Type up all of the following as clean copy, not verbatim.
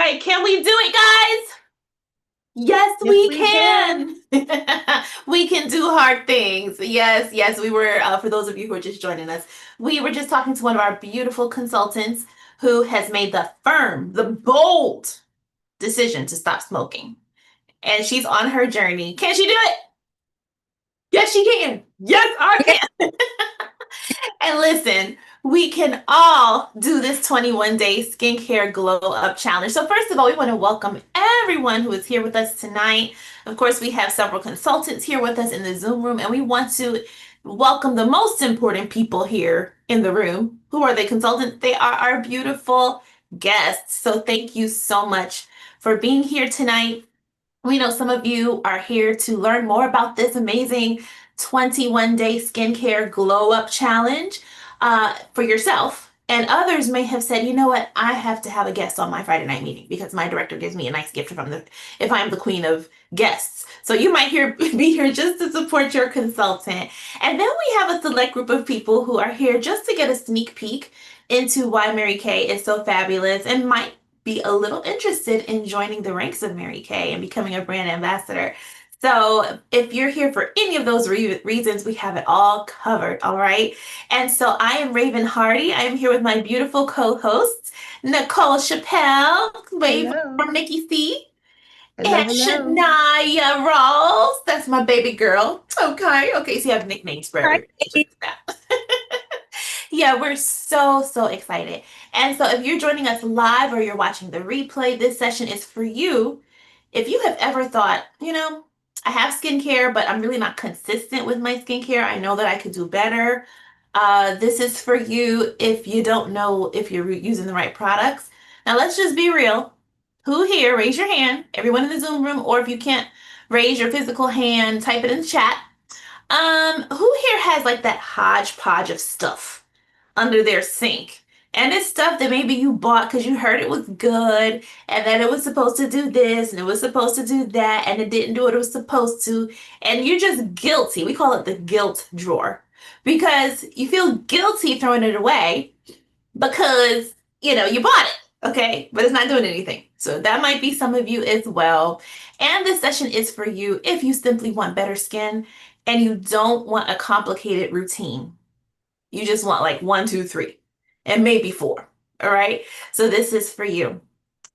right, can we do it, guys? Yes, Yes, we we can. can. We can do hard things. Yes, yes, we were, for those of you who are just joining us, we were just talking to one of our beautiful consultants who has made the firm, the bold decision to stop smoking. And she's on her journey. Can she do it? Yes, she can. Yes, I can. And listen, we can all do this 21-day skincare glow up challenge. So, first of all, we want to welcome everyone who is here with us tonight. Of course, we have several consultants here with us in the Zoom room, and we want to welcome the most important people here in the room. Who are they, consultants? They are our beautiful guests. So, thank you so much for being here tonight. We know some of you are here to learn more about this amazing 21-day skincare glow up challenge for yourself. And others may have said, you know what, I have to have a guest on my Friday night meeting because my director gives me a nice gift from the if I'm the queen of guests. So you might be here just to support your consultant. And then we have a select group of people who are here just to get a sneak peek into why Mary Kay is so fabulous and might be a little interested in joining the ranks of Mary Kay and becoming a brand ambassador. So if you're here for any of those reasons, we have it all covered, all right? And so I am Raven Hardy. I am here with my beautiful co-hosts, Nicole Chappelle, wave Hello. from Nikki C, Hello, and hello. Shania Ross. That's my baby girl. Okay, okay. So you have nicknames for Hi. everybody. Just that. Yeah, we're so excited. And so if you're joining us live or you're watching the replay, this session is for you. If you have ever thought, I have skincare, but I'm really not consistent with my skincare, I know that I could do better. This is for you if you don't know if you're using the right products. Now, let's just be real. Who here, raise your hand, everyone in the Zoom room, or if you can't raise your physical hand, type it in the chat. Who here has like that hodgepodge of stuff under their sink? And it's stuff that maybe you bought because you heard it was good and that it was supposed to do this and it was supposed to do that and it didn't do what it was supposed to. And you're just guilty. We call it the guilt drawer because you feel guilty throwing it away because, you bought it, okay? But it's not doing anything. So that might be some of you as well. And this session is for you if you simply want better skin and you don't want a complicated routine. You just want like one, two, three, and maybe four. All right. So this is for you.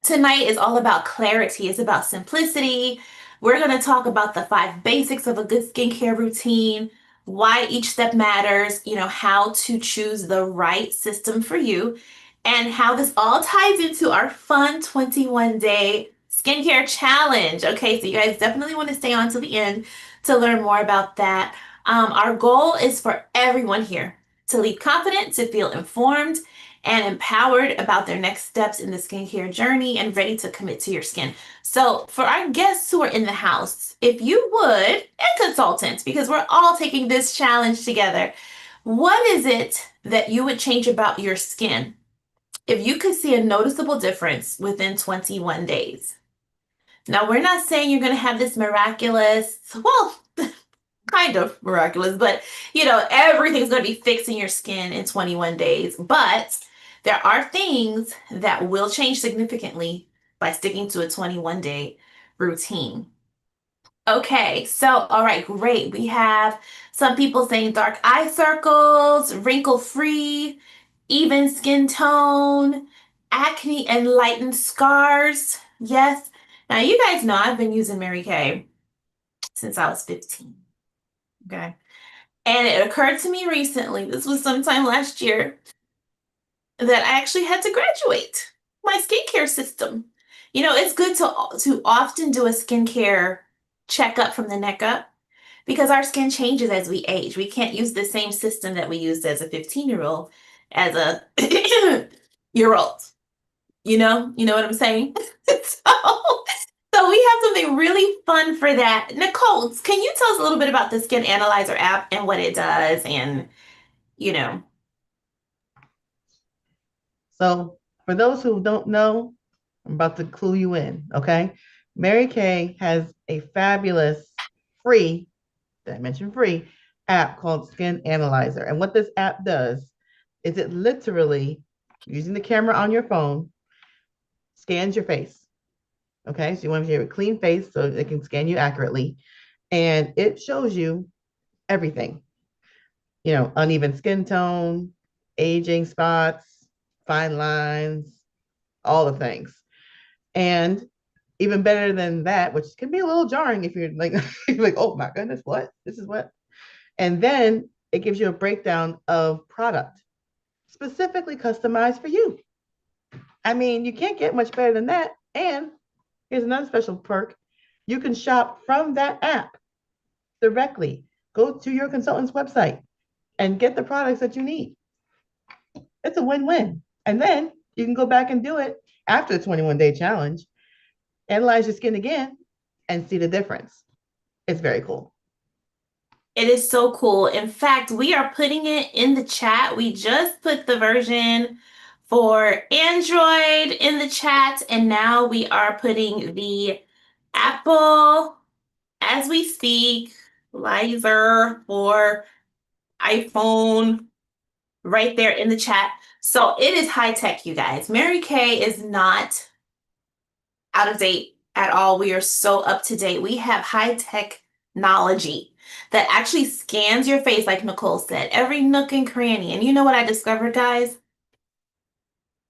Tonight is all about clarity. It's about simplicity. We're going to talk about the 5 basics of a good skincare routine, why each step matters, how to choose the right system for you, and how this all ties into our fun 21-day skincare challenge. Okay, so you guys definitely want to stay on to the end to learn more about that. Our goal is for everyone here to leave confident, to feel informed, and empowered about their next steps in the skincare journey and ready to commit to your skin. So, for our guests who are in the house, if you would, and consultants, because we're all taking this challenge together, what is it that you would change about your skin if you could see a noticeable difference within 21 days? Now, we're not saying you're going to have this miraculous, well, kind of miraculous, but everything's going to be fixing your skin in 21 days. But there are things that will change significantly by sticking to a 21-day routine. Okay, so all right, great. We have some people saying dark eye circles, wrinkle free, even skin tone, acne and lightened scars. Yes. Now, you guys know I've been using Mary Kay since I was 15. Okay. And it occurred to me recently, this was sometime last year, that I actually had to graduate my skincare system. It's good to often do a skincare checkup from the neck up because our skin changes as we age. We can't use the same system that we used as a 15-year-old as a year old. You know what I'm saying? So we have something really fun for that. Nicole, can you tell us a little bit about the Skin Analyzer app and what it does and, you know, So, for those who don't know, I'm about to clue you in, okay? Mary Kay has a fabulous free, did I mention free, app called Skin Analyzer. And what this app does is it literally, using the camera on your phone, scans your face. Okay, so you want to have a clean face so it can scan you accurately. And it shows you everything, uneven skin tone, aging spots, fine lines, all the things. And even better than that, which can be a little jarring if you're like, you're like, oh my goodness, what? This is what? And then it gives you a breakdown of product specifically customized for you. I mean, you can't get much better than that. And here's another special perk. You can shop from that app directly. Go to your consultant's website and get the products that you need. It's a win-win. And then you can go back and do it after the 21-day challenge, analyze your skin again, and see the difference. It's very cool. It is so cool. In fact, we are putting it in the chat. We just put the version for Android in the chat, and now we are putting the Apple as we speak, Lizer for iPhone right there in the chat. So it is high tech, you guys. Mary Kay is not out of date at all. We are so up to date. We have high technology that actually scans your face, like Nicole said, every nook and cranny. And you know what I discovered, guys?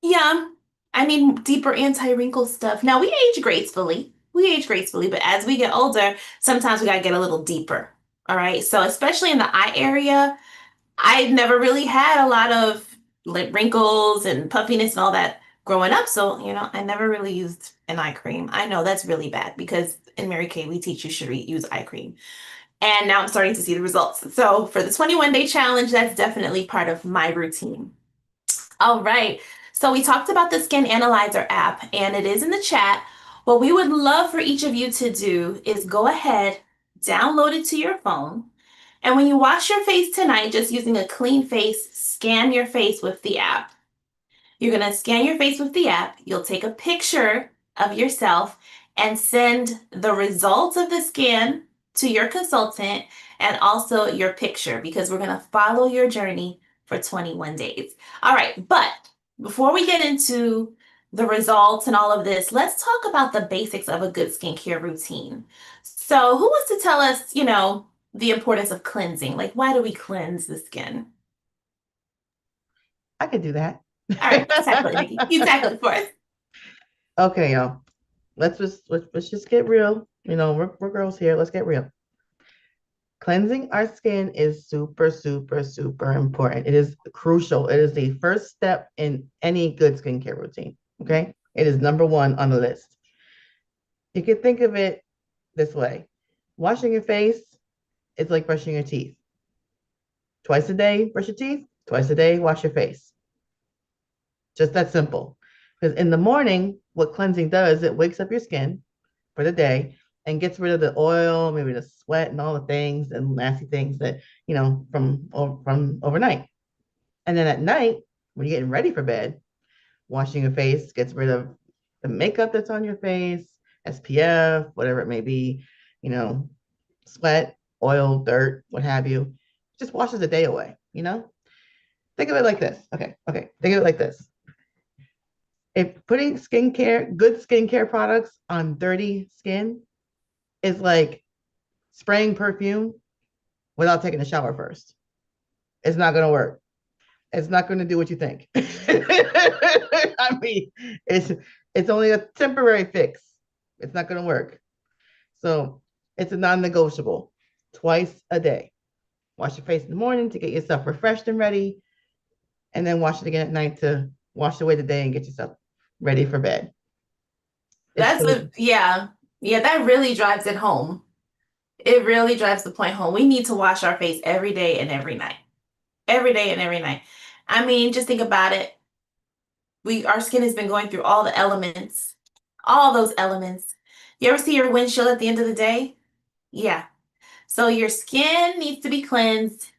Yeah, I need deeper anti-wrinkle stuff. Now we age gracefully. We age gracefully, but as we get older, sometimes we gotta get a little deeper. All right. So especially in the eye area, I never really had a lot of like wrinkles and puffiness and all that growing up. So, I never really used an eye cream. I know that's really bad because in Mary Kay, we teach you should use eye cream. And now I'm starting to see the results. So for the 21-day challenge, that's definitely part of my routine. All right. So we talked about the Skin Analyzer app, and it is in the chat. What we would love for each of you to do is go ahead, download it to your phone, and when you wash your face tonight, just using a clean face, scan your face with the app. You're going to scan your face with the app. You'll take a picture of yourself and send the results of the scan to your consultant and also your picture because we're going to follow your journey for 21 days. All right, but before we get into the results and all of this, let's talk about the basics of a good skincare routine. So, who wants to tell us, the importance of cleansing? Like, why do we cleanse the skin? I could do that. All right, you tackle it, Nikki. You tackle it for us. Okay, y'all. Let's just get real. We're girls here. Let's get real. Cleansing our skin is super, super, super important. It is crucial. It is the first step in any good skincare routine. Okay. It is number one on the list. You can think of it this way. Washing your face is like brushing your teeth. Twice a day, brush your teeth. Twice a day, wash your face. Just that simple. Because in the morning, what cleansing does, it wakes up your skin for the day and gets rid of the oil, maybe the sweat and all the things and nasty things that, from overnight. And then at night, when you're getting ready for bed, washing your face gets rid of the makeup that's on your face, SPF, whatever it may be, you know, sweat, oil, dirt, what have you. Just washes the day away. Think of it like this. Okay. Think of it like this. If putting good skincare products on dirty skin is like spraying perfume without taking a shower first. It's not going to work. It's not going to do what you think. I mean, it's only a temporary fix. It's not going to work. So it's a non-negotiable. Twice a day. Wash your face in the morning to get yourself refreshed and ready, and then wash it again at night to wash away the day and get yourself ready for bed. Yeah. Yeah, that really drives it home. It really drives the point home. We need to wash our face every day and every night. Every day and every night. I mean, just think about it. Our skin has been going through all the elements, all those elements. You ever see your windshield at the end of the day? Yeah. So your skin needs to be cleansed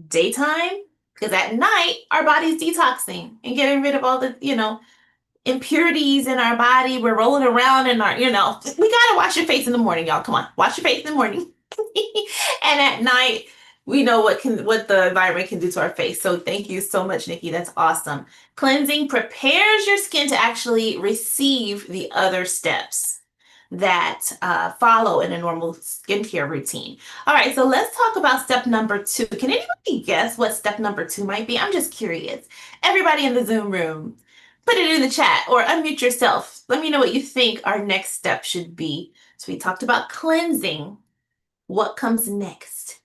daytime because at night our body's detoxing and getting rid of all the, impurities in our body. We're rolling around in our, we gotta wash your face in the morning, y'all. Come on, wash your face in the morning. And at night, we know what the environment can do to our face. So thank you so much, Nikki. That's awesome. Cleansing prepares your skin to actually receive the other steps that follow in a normal skincare routine. All right, so let's talk about step number 2. Can anybody guess what step number 2 might be? I'm just curious. Everybody in the Zoom room, put it in the chat or unmute yourself. Let me know what you think our next step should be. So we talked about cleansing. What comes next?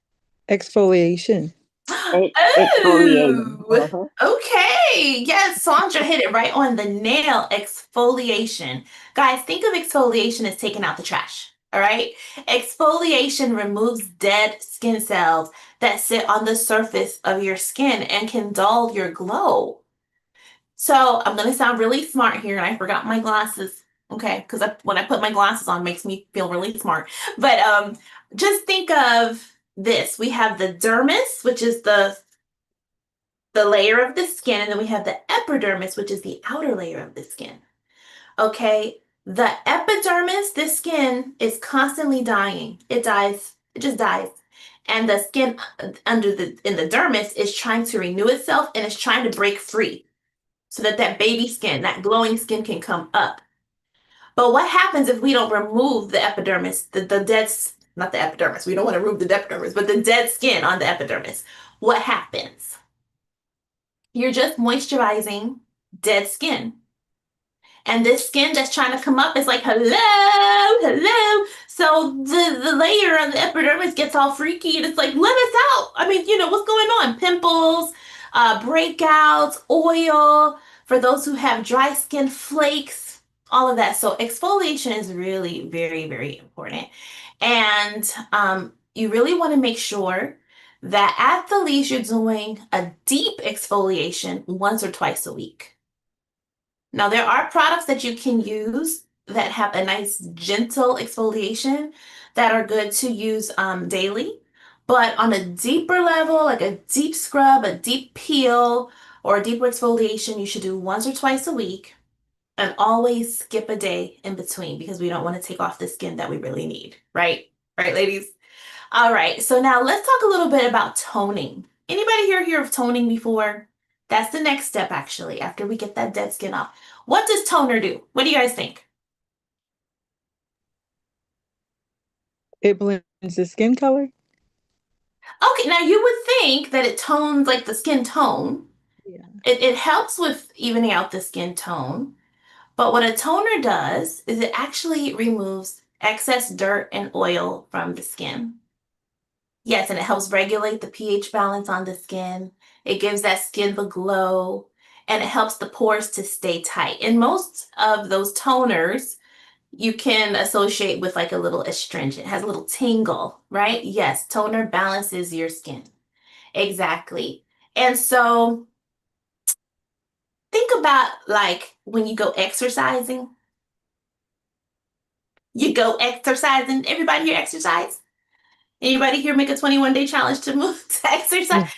Exfoliation. Exfoliating. Oh, Uh-huh. okay. Yes, Sandra hit it right on the nail. Exfoliation. Guys, think of exfoliation as taking out the trash. All right. Exfoliation removes dead skin cells that sit on the surface of your skin and can dull your glow. So I'm gonna sound really smart here, and I forgot my glasses. Okay, because when I put my glasses on, it makes me feel really smart. But just think of this. We have the dermis, which is the layer of the skin, and then we have the epidermis, which is the outer layer of the skin. Okay, the epidermis, this skin is constantly dying. It dies. It just dies. And the skin under the in the dermis is trying to renew itself and is trying to break free so that that baby skin, that glowing skin can come up. But what happens if we don't remove the epidermis, the dead, not the epidermis, we don't want to remove the epidermis, but the dead skin on the epidermis? What happens? You're just moisturizing dead skin. And this skin that's trying to come up is like, hello, hello. So the layer on the epidermis gets all freaky and it's like, let us out. I mean, what's going on? Pimples, breakouts, oil, for those who have dry skin, flakes, all of that. So exfoliation is really very, very important. And you really want to make sure that at the least you're doing a deep exfoliation once or twice a week. Now, there are products that you can use that have a nice gentle exfoliation that are good to use daily. But on a deeper level, like a deep scrub, a deep peel, or a deeper exfoliation, you should do once or twice a week and always skip a day in between because we don't want to take off the skin that we really need, right? Right, ladies? All right, so now let's talk a little bit about toning. Anybody here hear of toning before? That's the next step, actually, after we get that dead skin off. What does toner do? What do you guys think? It blends the skin color. Okay, now you would think that it tones like the skin tone. Yeah. It helps with evening out the skin tone. But what a toner does is it actually removes excess dirt and oil from the skin. Yes, and it helps regulate the pH balance on the skin. It gives that skin the glow and it helps the pores to stay tight. And most of those toners you can associate with like a little astringent, has a little tingle, right? Yes, toner balances your skin. Exactly. And so think about like when you go exercising, you go exercising. Everybody here exercise? Anybody here make a 21-day challenge to move to exercise?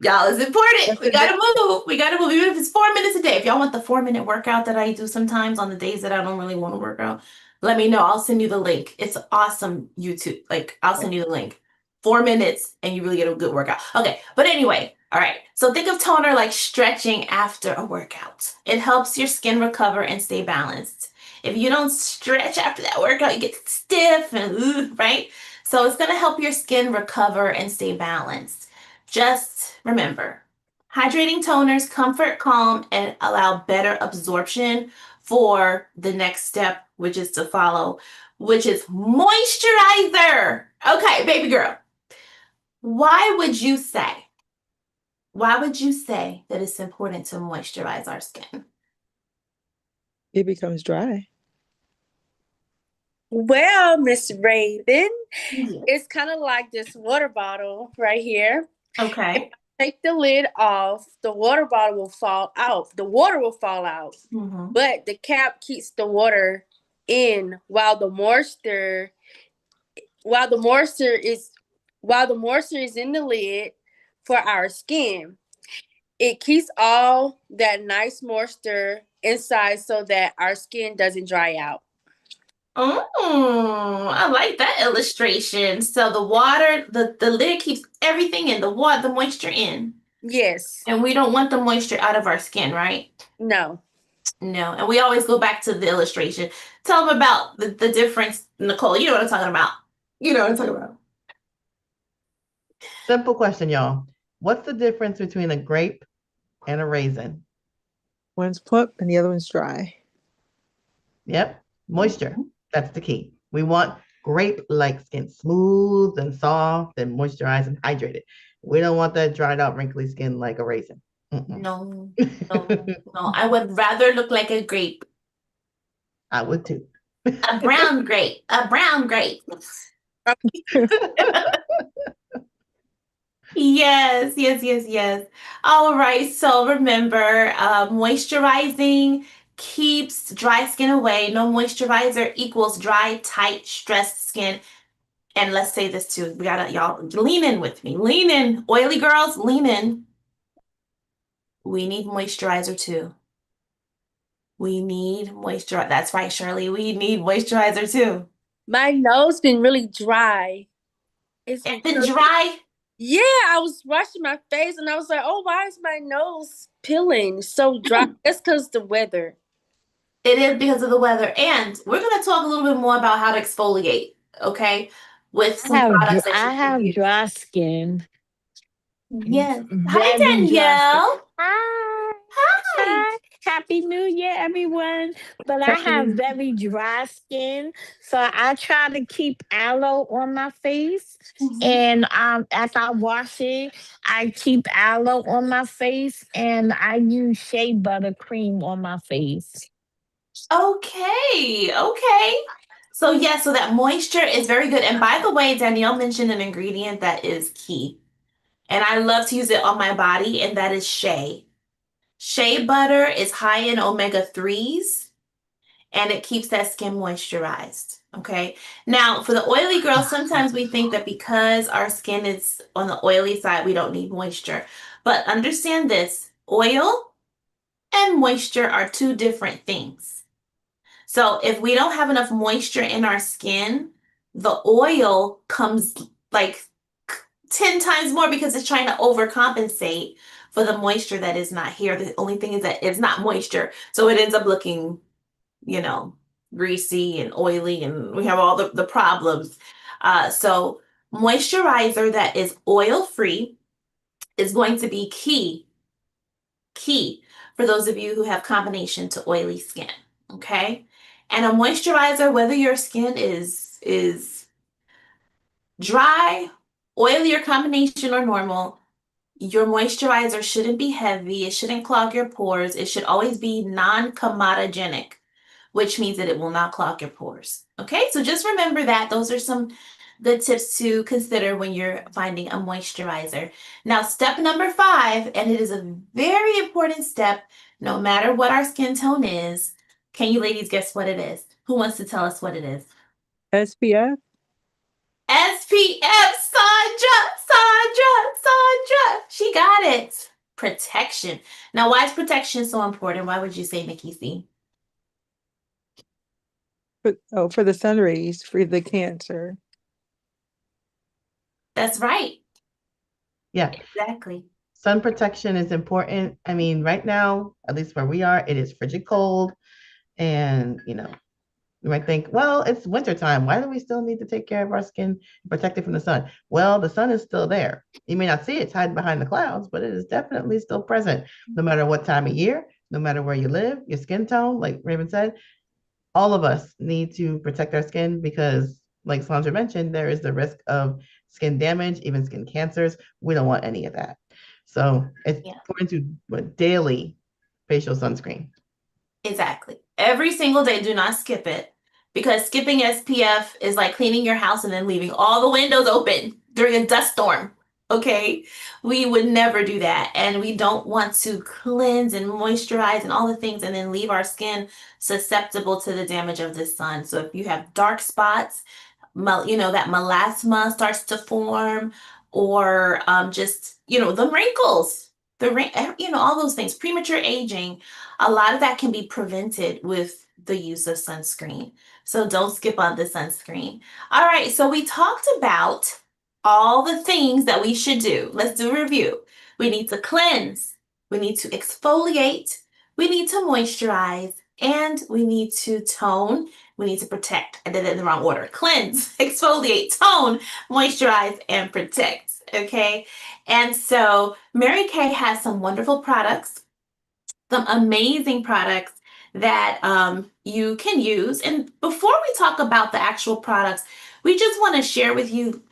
Y'all, it's important. That's We a good. gotta move. We gotta move. Even if it's 4 minutes a day. If y'all want the 4-minute workout that I do sometimes on the days that I don't really want to work out, let me know. I'll send you the link. It's awesome YouTube. Like, I'll send you the link. 4 minutes and you really get a good workout. Okay, but anyway, all right. So think of toner like stretching after a workout. It helps your skin recover and stay balanced. If you don't stretch after that workout, you get stiff and right? So it's gonna help your skin recover and stay balanced. Just remember, hydrating toners comfort, calm, and allow better absorption for the next step, which is to follow, which is moisturizer. Okay, baby girl, why would you say, why would you say that it's important to moisturize our skin? It becomes dry. Well, Miss Raven, Yeah. it's kind of like this water bottle right here. If Okay. I take the lid off, the water bottle will fall out. The water will fall out, Mm-hmm. but the cap keeps the water in while the moisture is while the moisture is in the lid for our skin. It keeps all that nice moisture inside so that our skin doesn't dry out. Oh, I like that illustration. So the water, the lid keeps everything in, the water, the moisture in. Yes. And we don't want the moisture out of our skin, right? No. No. And we always go back to the illustration. Tell them about the difference, Nicole. You know what I'm talking about. You know what I'm talking about. Simple question, y'all. What's the difference between a grape and a raisin? One's plump and the other one's dry. Yep, moisture. That's the key. We want grape-like skin, smooth and soft and moisturized and hydrated. We don't want that dried out, wrinkly skin like a raisin. No, no, no. I would rather look like a grape. I would too. A brown grape. A brown grape. Yes, yes, yes, yes. All right. So remember, moisturizing keeps dry skin away. No moisturizer equals dry, tight, stressed skin. And let's say this too. We gotta, y'all lean in with me. Lean in. Oily girls, lean in. We need moisturizer too. We need moisturizer. That's right, Shirley. We need moisturizer too. My nose been really dry. It's It's been because dry. yeah, I was washing my face and I was like, oh, why is my nose peeling so dry? That's because the weather. It is because of the weather. And we're going to talk a little bit more about how to exfoliate, okay? With some products that I you can have use. dry skin. Yes. Hi, Very dry skin. Danielle. Hi, Hi. hi. Happy New Year, everyone. But I Happy have New very dry skin. So I try to keep aloe on my face. Mhm. And after I wash it, I keep aloe on my face and I use shea butter cream on my face. Okay. Okay. So, yes, so that moisture is very good. And by the way, Danielle mentioned an ingredient that is key. And I love to use it on my body, and that is shea. Shea butter is high in omega 3s and it keeps that skin moisturized. Okay. Now, for the oily girls, sometimes we think that because our skin is on the oily side, we don't need moisture. But understand this, oil and moisture are two different things. So if we don't have enough moisture in our skin, the oil comes like 10 times more because it's trying to overcompensate for the moisture that is not here. The only thing is that it's not moisture. So it ends up looking, you know, greasy and oily, and we have all the problems. So moisturizer that is oil free is going to be key for those of you who have combination to oily skin. Okay. And a moisturizer, whether your skin is dry, oily, or combination or normal, your moisturizer shouldn't be heavy. It shouldn't clog your pores. It should always be non-comedogenic, which means that it will not clog your pores. Okay, so just remember that. Those are some good tips to consider when you're finding a moisturizer. Now, step number 5, and it is a very important step, no matter what our skin tone is. Can you ladies guess what it is? Who wants to tell us what it is? SPF. SPF, Sandra. She got it. Protection. Now, why is protection so important? Why would you say, Nikki C? For the sun rays, for the cancer. That's right. Yeah, Exactly. sun protection is important. I mean, right now, at least where we are, it is frigid cold. And, you might think, well, it's wintertime. Why do we still need to take care of our skin, protect it from the sun? Well, the sun is still there. You may not see it, it's hiding behind the clouds, but it is definitely still present. No matter what time of year, no matter where you live, your skin tone, like Raven said, all of us need to protect our skin because, like Sandra mentioned, there is the risk of skin damage, even skin cancers. We don't want any of that. So it's Yeah. important to daily facial sunscreen. Exactly. Every single day, do not skip it because skipping SPF is like cleaning your house and then leaving all the windows open during a dust storm. Okay. We would never do that. And we don't want to cleanse and moisturize and all the things and then leave our skin susceptible to the damage of the sun. So if you have dark spots, that melasma starts to form, or just, the wrinkles. all those things, premature aging, a lot of that can be prevented with the use of sunscreen. So don't skip on the sunscreen. All right, so we talked about all the things that we should do. Let's do a review. We need to cleanse, we need to exfoliate, we need to moisturize, and we need to tone. We need to protect. I did it in the wrong order. Cleanse, exfoliate, tone, moisturize, and protect. Okay. And so Mary Kay has some wonderful products, some amazing products that you can use. And before we talk about the actual products, we just want to share with you,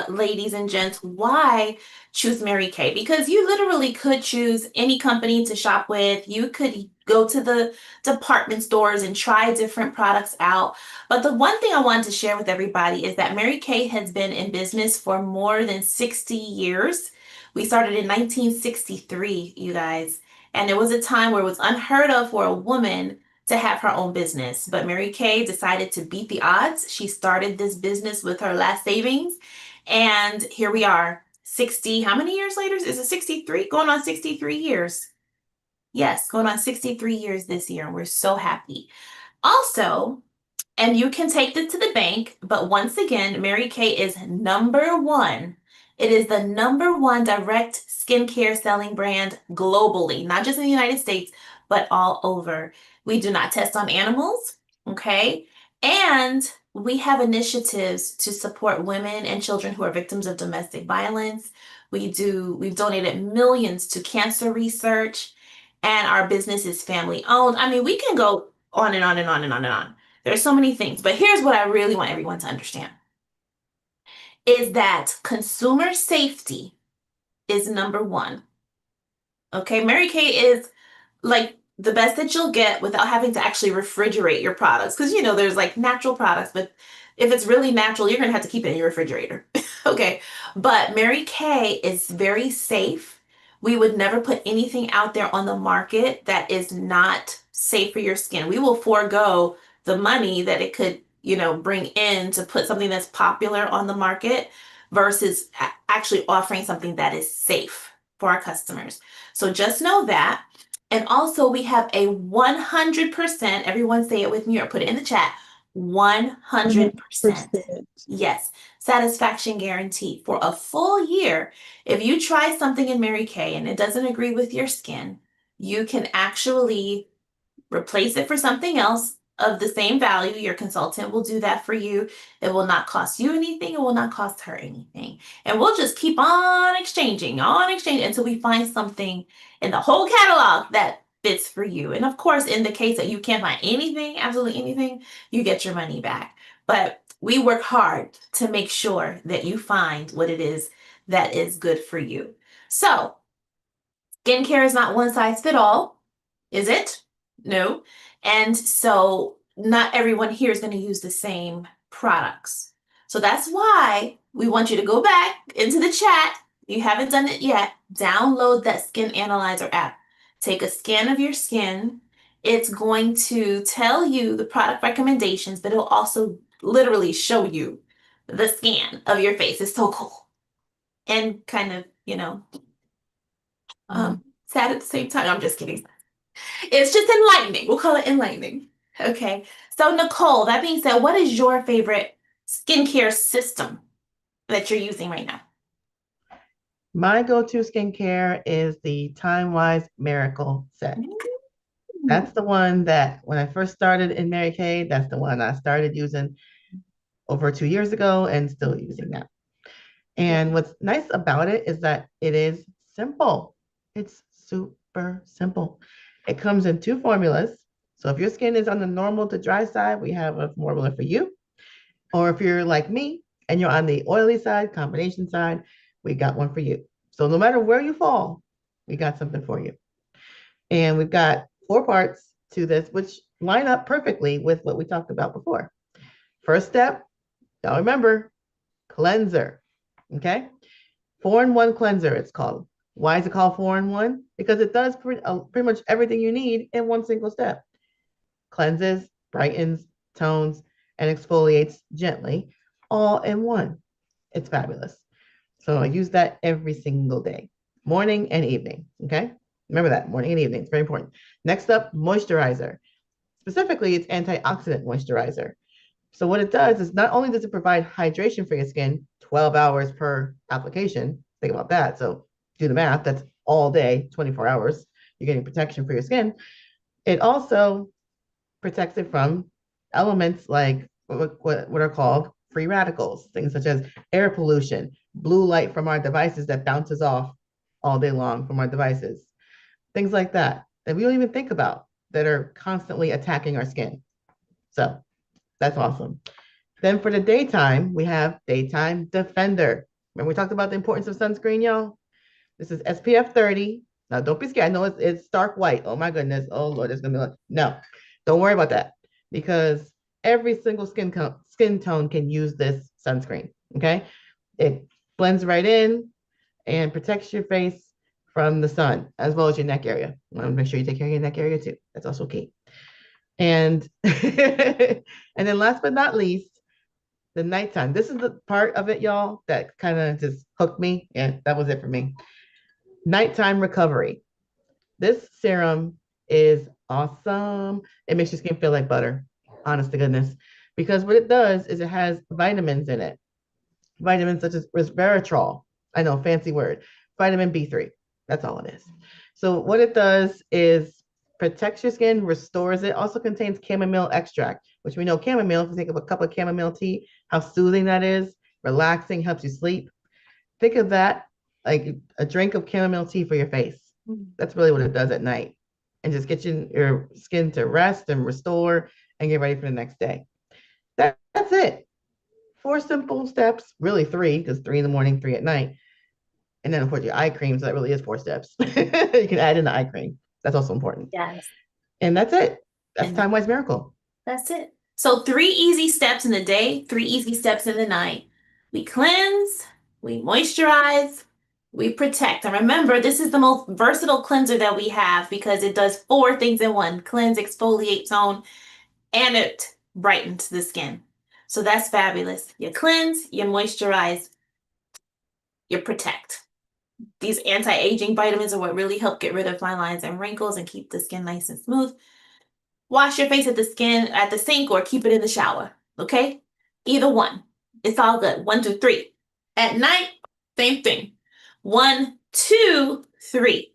ladies and gents, why choose Mary Kay. Because you literally could choose any company to shop with. You could go to the department stores and try different products out. But the one thing I wanted to share with everybody is that Mary Kay has been in business for more than 60 years. We started in 1963, you guys. And it was a time where it was unheard of for a woman to have her own business. But Mary Kay decided to beat the odds. She started this business with her last savings. And here we are, 60, how many years later? Is it 63? Going on 63 years. Yes, going on 63 years this year. And we're so happy. Also, and you can take this to the bank, but once again, Mary Kay is number one. It is the number one direct skincare selling brand globally, not just in the United States, but all over. We do not test on animals, okay? And we have initiatives to support women and children who are victims of domestic violence. We've donated millions to cancer research, and our business is family owned. I mean, we can go on and on and on and on and on. There's so many things, but here's what I really want everyone to understand is that consumer safety is number one. Okay, Mary Kay is like the best that you'll get without having to actually refrigerate your products. Because there's like natural products, but if it's really natural, you're gonna have to keep it in your refrigerator. Okay. But Mary Kay is very safe. We would never put anything out there on the market that is not safe for your skin. We will forego the money that it could, bring in to put something that's popular on the market versus actually offering something that is safe for our customers. So just know that. And also, we have a 100%, everyone say it with me or put it in the chat, 100%. 100%. Yes, satisfaction guarantee for a full year. If you try something in Mary Kay and it doesn't agree with your skin, you can actually replace it for something else of the same value. Your consultant will do that for you. It will not cost you anything. It will not cost her anything. And we'll just keep on exchanging until we find something in the whole catalog that fits for you. And of course, in the case that you can't find anything, absolutely anything, you get your money back. But we work hard to make sure that you find what it is that is good for you. So, skincare is not one size fit all, is it? No. And so not everyone here is going to use the same products. So that's why we want you to go back into the chat. If you haven't done it yet, download that Skin Analyzer app. Take a scan of your skin. It's going to tell you the product recommendations, but it'll also literally show you the scan of your face. It's so cool. And kind of, sad at the same time. I'm just kidding. It's just enlightening. We'll call it enlightening. Okay. So, Nicole, that being said, what is your favorite skincare system that you're using right now? My go-to skincare is the TimeWise Miracle Set. That's the one that when I first started in Mary Kay, that's the one I started using over 2 years ago and still using that. And what's nice about it is that it is simple. It's super simple. It comes in two formulas. So if your skin is on the normal to dry side, we have a formula for you. Or if you're like me and you're on the oily side, combination side, we got one for you. So no matter where you fall, we got something for you. And we've got 4 parts to this, which line up perfectly with what we talked about before. First step, y'all remember, cleanser. Okay? 4-in-1 cleanser, it's called. Why is it called 4-in-1? Because it does pretty much everything you need in one single step. Cleanses, brightens, tones, and exfoliates gently, all in one. It's fabulous. So I use that every single day. morning and evening. Okay. Remember that morning and evening. It's very important. Next up, moisturizer. Specifically, it's antioxidant moisturizer. So what it does is not only does it provide hydration for your skin, 12 hours per application. Think about that. So do the math. That's all day, 24 hours. You're getting protection for your skin. It also protects it from elements like what are called free radicals, things such as air pollution, blue light from our devices that bounces off all day long from our devices, things like that we don't even think about that are constantly attacking our skin. So that's awesome. Then for the daytime, we have daytime defender. Remember we talked about the importance of sunscreen, y'all? This is SPF 30. Now don't be scared. I know it's stark white. Oh my goodness. Oh Lord, it's gonna be like, no, don't worry about that because every single skin tone can use this sunscreen. Okay. It blends right in and protects your face from the sun as well as your neck area. I want to make sure you take care of your neck area too. That's also key. And and then last but not least, the nighttime. This is the part of it, y'all, that kind of just hooked me. And that was it for me. Nighttime recovery. This serum is awesome. It makes your skin feel like butter, honest to goodness. Because what it does is it has vitamins in it. Vitamins such as resveratrol. I know, fancy word. Vitamin B3. That's all it is. So what it does is protects your skin, restores it. Also contains chamomile extract, which we know chamomile, if you think of a cup of chamomile tea, how soothing that is, relaxing, helps you sleep. Think of that like a drink of chamomile tea for your face. That's really what it does at night. And just get your skin to rest and restore and get ready for the next day. That's it. 4 simple steps, really 3, because 3 in the morning, 3 at night. And then, of course, your eye cream. So that really is 4 steps. You can add in the eye cream. That's also important. Yes. And that's it. That's And TimeWise Miracle. that's it. So 3 easy steps in the day, 3 easy steps in the night. We cleanse, we moisturize, we protect. And remember, this is the most versatile cleanser that we have because it does 4 things in one: cleanse, exfoliate, tone, and it brightens the skin. So that's fabulous. You cleanse, you moisturize, you protect. These anti-aging vitamins are what really help get rid of fine lines and wrinkles and keep the skin nice and smooth. Wash your face at the sink or keep it in the shower. Okay? Either one. It's all good. 1, 2, 3. At night, same thing. 1, 2, 3.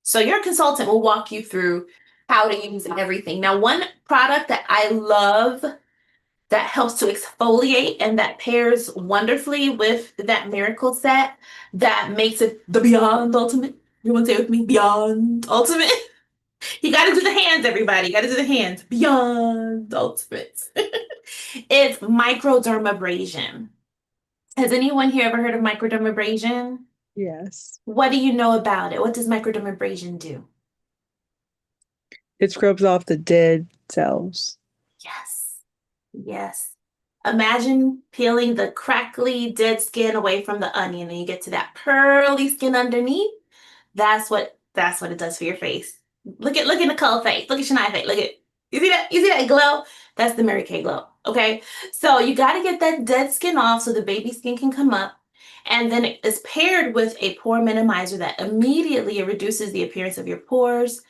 So your consultant will walk you through how to use everything. Now, one product that I love that helps to exfoliate and that pairs wonderfully with that miracle set that makes it the beyond ultimate. You want to say it with me? Beyond ultimate. You got to do the hands, everybody. You got to do the hands. Beyond ultimate. It's microdermabrasion. Has anyone here ever heard of microdermabrasion? Yes. What do you know about it? What does microdermabrasion do? It scrubs off the dead cells. Yes. Yes. Imagine peeling the crackly dead skin away from the onion and you get to that pearly skin underneath. That's what it does for your face. Look at Nicole's face. Look at Shania's face. Look at you see that? You see that glow? That's the Mary Kay glow. Okay. So you got to get that dead skin off so the baby skin can come up. And then it is paired with a pore minimizer that immediately reduces the appearance of your pores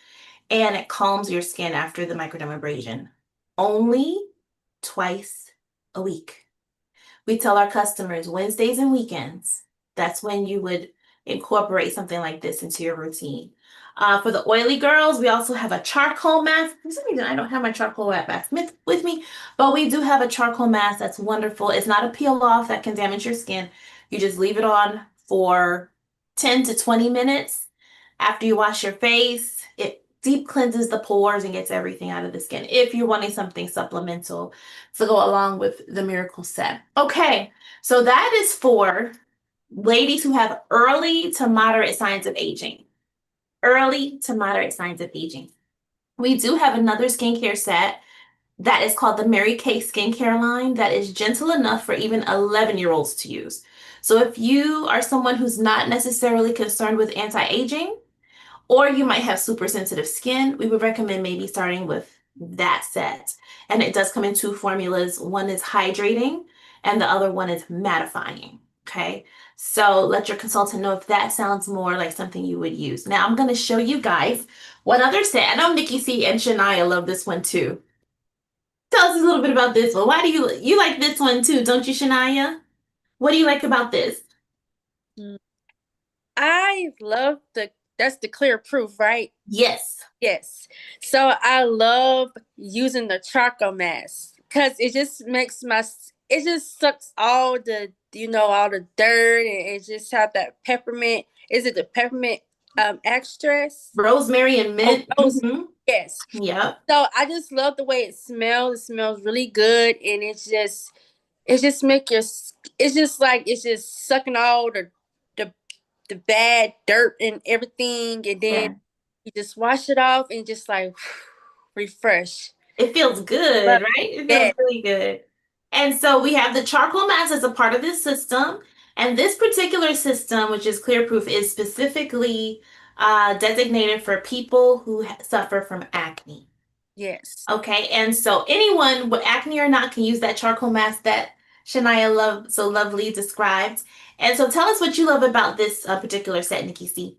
and it calms your skin after the microdermabrasion. Only twice a week. We tell our customers Wednesdays and weekends. That's when you would incorporate something like this into your routine. For the oily girls, we also have a charcoal mask. For some reason, I don't have my charcoal mask with me, but we do have a charcoal mask that's wonderful. It's not a peel off that can damage your skin. You just leave it on for 10 to 20 minutes after you wash your face. It deep cleanses the pores and gets everything out of the skin if you're wanting something supplemental to go along with the miracle set. Okay, so that is for ladies who have early to moderate signs of aging. Early to moderate signs of aging. We do have another skincare set that is called the Mary Kay skincare line that is gentle enough for even 11-year-olds to use. So if you are someone who's not necessarily concerned with anti-aging, or you might have super sensitive skin, we would recommend maybe starting with that set. And it does come in 2 formulas. One is hydrating and the other one is mattifying. Okay. So let your consultant know if that sounds more like something you would use. Now I'm going to show you guys one other set. I know Nikki C and Shania love this one too. Tell us a little bit about this one. Why do you like this one too, don't you, Shania? What do you like about this? I love that's the clear proof, right? Yes. Yes. So I love using the charcoal mask because it just makes it just sucks all the, all the dirt, and it just have that peppermint. Is it the peppermint extras? Rosemary and Oh, mint. rose. Hmm. Yes. Yep. So I just love the way it smells. It smells really good, and it's just it's just sucking all the the bad dirt and everything, and then Yeah. you just wash it off and just like refresh. It feels Love good, right? It feels it. really good. And so we have the charcoal mask as a part of this system. And this particular system, which is clear proof, is specifically designated for people who suffer from acne. Yes. Okay, and so anyone with acne or not can use that charcoal mask that Shania so lovely described. And so tell us what you love about this particular set, Nikki C.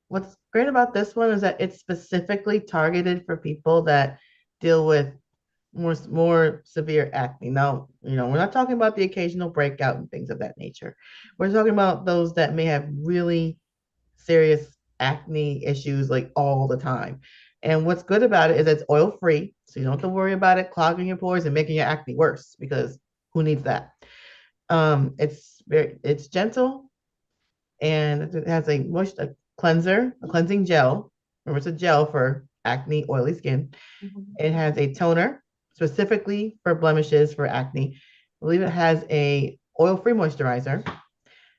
What's great about this one is that it's specifically targeted for people that deal with more severe acne. Now, we're not talking about the occasional breakout and things of that nature. We're talking about those that may have really serious acne issues like all the time. And what's good about it is it's oil free, so you don't have to worry about it clogging your pores and making your acne worse, because who needs that? It's gentle, and it has a cleanser, a cleansing gel. Remember, it's a gel for acne, oily skin. It has a toner specifically for blemishes for acne. I believe it has a oil-free moisturizer.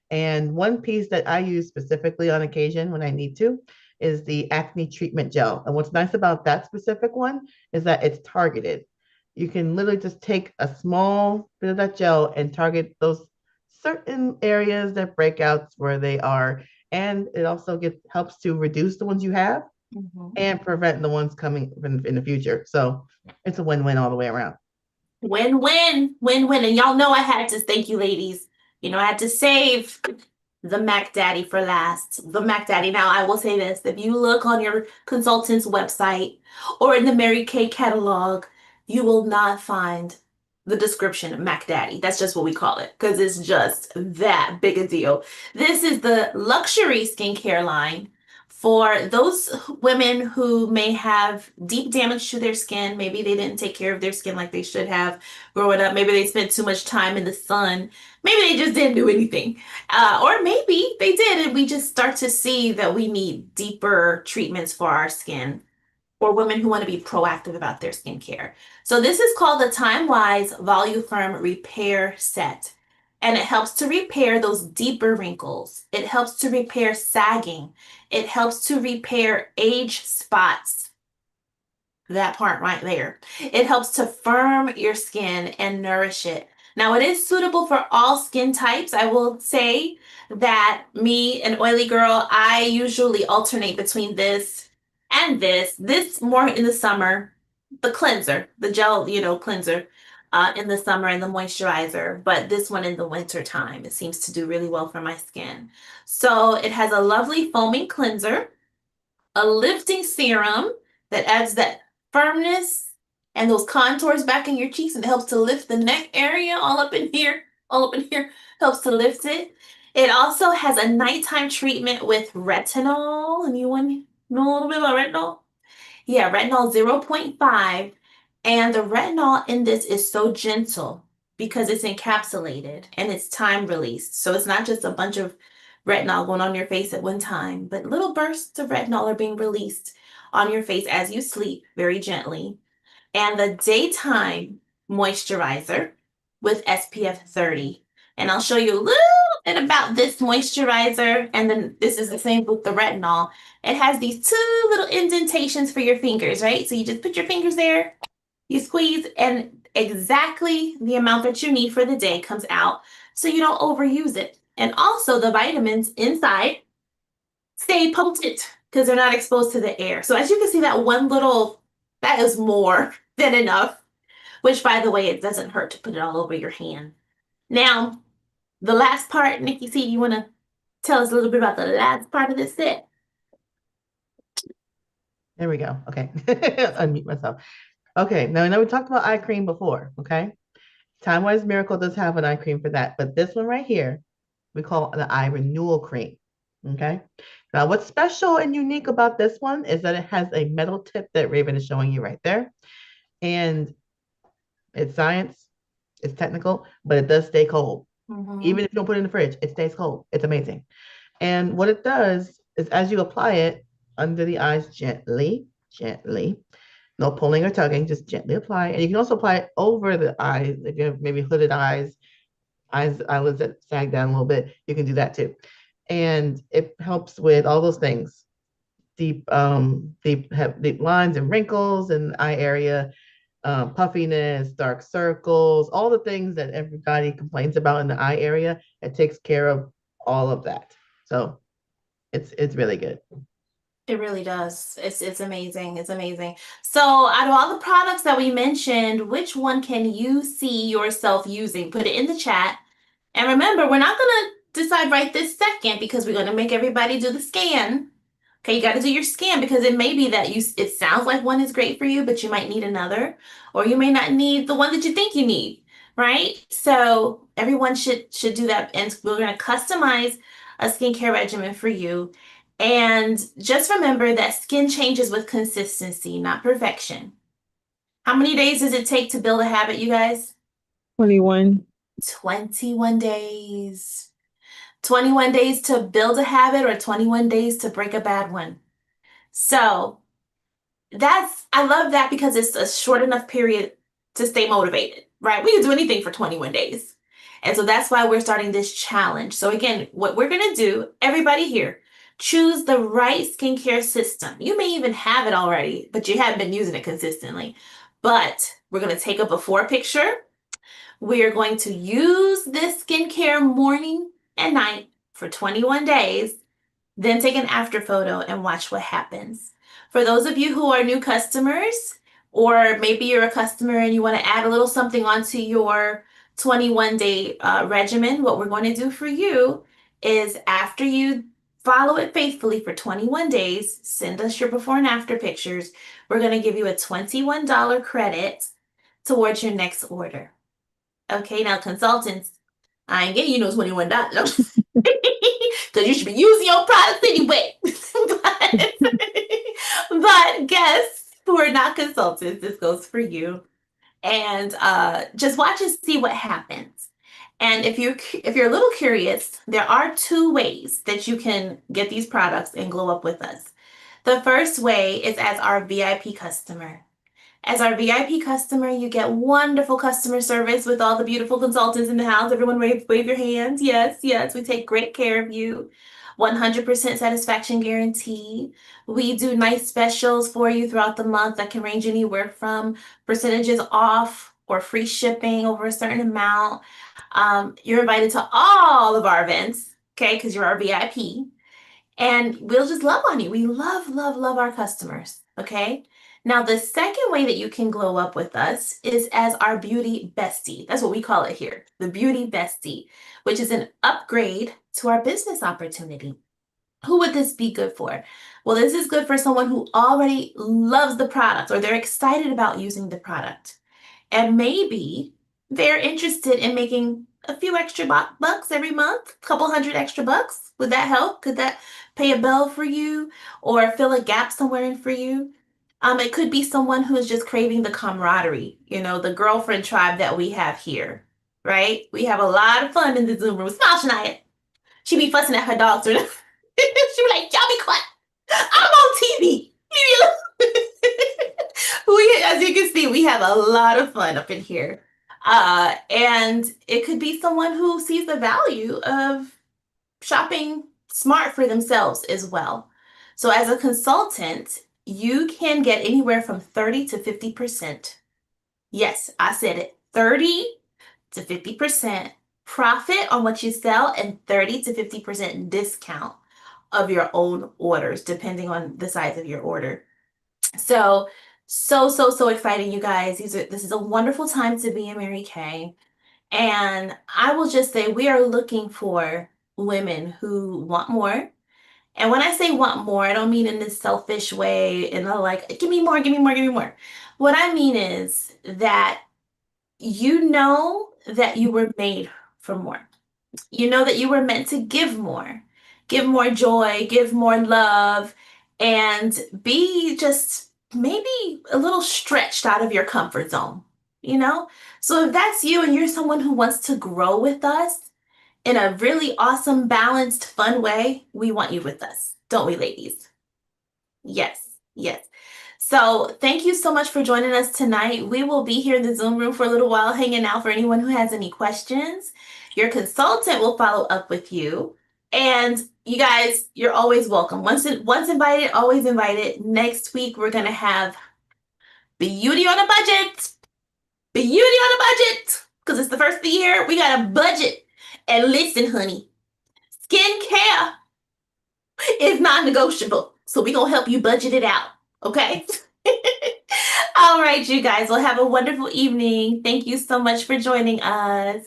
And one piece that I use specifically on occasion when I need to is the acne treatment gel. And what's nice about that specific one is that it's targeted. You can literally just take a small bit of that gel and target those certain areas that breakouts where they are. And it also helps to reduce the ones you have and prevent the ones coming in the future. So it's a win-win all the way around. Win-win, win-win. And y'all know I had to thank you, ladies. I had to save the Mac Daddy for last. The Mac Daddy. Now, I will say this. If you look on your consultant's website or in the Mary Kay catalog, you will not find the description of Mac Daddy. That's just what we call it because it's just that big a deal. This is the luxury skincare line for those women who may have deep damage to their skin. Maybe they didn't take care of their skin like they should have growing up. Maybe they spent too much time in the sun. Maybe they just didn't do anything. Or maybe they did, and we just start to see that we need deeper treatments for our skin, or women who want to be proactive about their skincare. So this is called the TimeWise Voluform Repair Set. And it helps to repair those deeper wrinkles. It helps to repair sagging. It helps to repair age spots. That part right there. It helps to firm your skin and nourish it. Now, it is suitable for all skin types. I will say that me, an oily girl, I usually alternate between this and this. This more in the summer, the cleanser, the gel, cleanser in the summer, and the moisturizer, but this one in the winter time. It seems to do really well for my skin. So it has a lovely foaming cleanser, a lifting serum that adds that firmness and those contours back in your cheeks, and helps to lift the neck area all up in here, helps to lift it. It also has a nighttime treatment with retinol. Anyone know a little bit about retinol? Yeah, retinol 0.5. And the retinol in this is so gentle because it's encapsulated and it's time released. So it's not just a bunch of retinol going on your face at one time, but little bursts of retinol are being released on your face as you sleep very gently. And the daytime moisturizer with SPF 30. And I'll show you a little bit about this moisturizer. And then this is the same with the retinol. It has these two little indentations for your fingers, right? So you just put your fingers there, you squeeze, and exactly the amount that you need for the day comes out so you don't overuse it. And also the vitamins inside stay potent because they're not exposed to the air. So as you can see, that is more than enough, which by the way, it doesn't hurt to put it all over your hand. Now, the last part, Nikki C, you want to tell us a little bit about the last part of this set? There we go. Okay. Unmute myself. Okay. Now, I know we talked about eye cream before. Okay. TimeWise Miracle does have an eye cream for that, but this one right here, we call the eye renewal cream. Okay. Now, what's special and unique about this one is that it has a metal tip that Raven is showing you right there. And it's science, it's technical, but it does stay cold. Even if you don't put it in the fridge, it stays cold. It's amazing. And what it does is as you apply it under the eyes gently, gently, no pulling or tugging, just gently apply. And you can also apply it over the eyes. If you have maybe hooded eyelids that sag down a little bit, you can do that too. And it helps with all those things. Deep lines and wrinkles in the eye area, puffiness, dark circles, all the things that everybody complains about in the eye area. It takes care of all of that. So it's really good. It really does. It's amazing. It's amazing. So, out of all the products that we mentioned, which one can you see yourself using? Put it in the chat. And remember, we're not going to decide right this second because we're going to make everybody do the scan. Okay, you got to do your scan because it may be that it sounds like one is great for you, but you might need another, or you may not need the one that you think you need, right? So everyone should do that. And we're going to customize a skincare regimen for you. And just remember that skin changes with consistency, not perfection. How many days does it take to build a habit, you guys? 21. 21 days. 21 days to build a habit or 21 days to break a bad one. So I love that because it's a short enough period to stay motivated, right? We can do anything for 21 days. And so that's why we're starting this challenge. So again, what we're going to do, everybody here, choose the right skincare system. You may even have it already, but you haven't been using it consistently. But we're going to take a before picture. We are going to use this skincare morning and night for 21 days, then take an after photo and watch what happens. For those of you who are new customers, or maybe you're a customer and you want to add a little something onto your 21-day regimen, what we're going to do for you is after you follow it faithfully for 21 days, send us your before and after pictures. We're going to give you a $21 credit towards your next order. Okay, now consultants, I ain't getting you no $21. Because you should be using your products anyway. but guests who are not consultants, this goes for you. And just watch and see what happens. And if you're a little curious, there are two ways that you can get these products and glow up with us. The first way is as our VIP customer. As our VIP customer, you get wonderful customer service with all the beautiful consultants in the house. Everyone wave your hands. Yes, yes, we take great care of you. 100% satisfaction guarantee. We do nice specials for you throughout the month that can range anywhere from percentages off or free shipping over a certain amount. You're invited to all of our events, okay, because you're our VIP. And we'll just love on you. We love, love, love our customers, okay? Now, the second way that you can glow up with us is as our beauty bestie. That's what we call it here, the beauty bestie, which is an upgrade to our business opportunity. Who would this be good for? Well, this is good for someone who already loves the product or they're excited about using the product. And maybe they're interested in making a few extra bucks every month, a couple hundred extra bucks. Would that help? Could that pay a bill for you or fill a gap somewhere in for you? It could be someone who is just craving the camaraderie, the girlfriend tribe that we have here, right? We have a lot of fun in the Zoom room. Smile, Shania. She be fussing at her dogs. She be like, y'all be quiet. I'm on TV. As you can see, we have a lot of fun up in here. And it could be someone who sees the value of shopping smart for themselves as well. So as a consultant, you can get anywhere from 30 to 50%. Yes, I said it. 30 to 50% profit on what you sell and 30 to 50% discount of your own orders, depending on the size of your order. So exciting, you guys. This is a wonderful time to be in Mary Kay. And I will just say we are looking for women who want more. And when I say want more, I don't mean in this selfish way, and like, give me more, give me more, give me more. What I mean is that you know that you were made for more. You know that you were meant to give more joy, give more love, and be just maybe a little stretched out of your comfort zone, you know? So if that's you and you're someone who wants to grow with us in a really awesome, balanced, fun way, we want you with us, don't we, ladies? Yes, yes. So thank you so much for joining us tonight. We will be here in the Zoom room for a little while, hanging out for anyone who has any questions. Your consultant will follow up with you. And you guys, you're always welcome. Once invited, always invited. Next week, we're going to have Beauty on a Budget. Beauty on a Budget. Because it's the first of the year. We got a budget. And listen, honey, skincare is non-negotiable. So we're going to help you budget it out. Okay? All right, you guys. Well, have a wonderful evening. Thank you so much for joining us.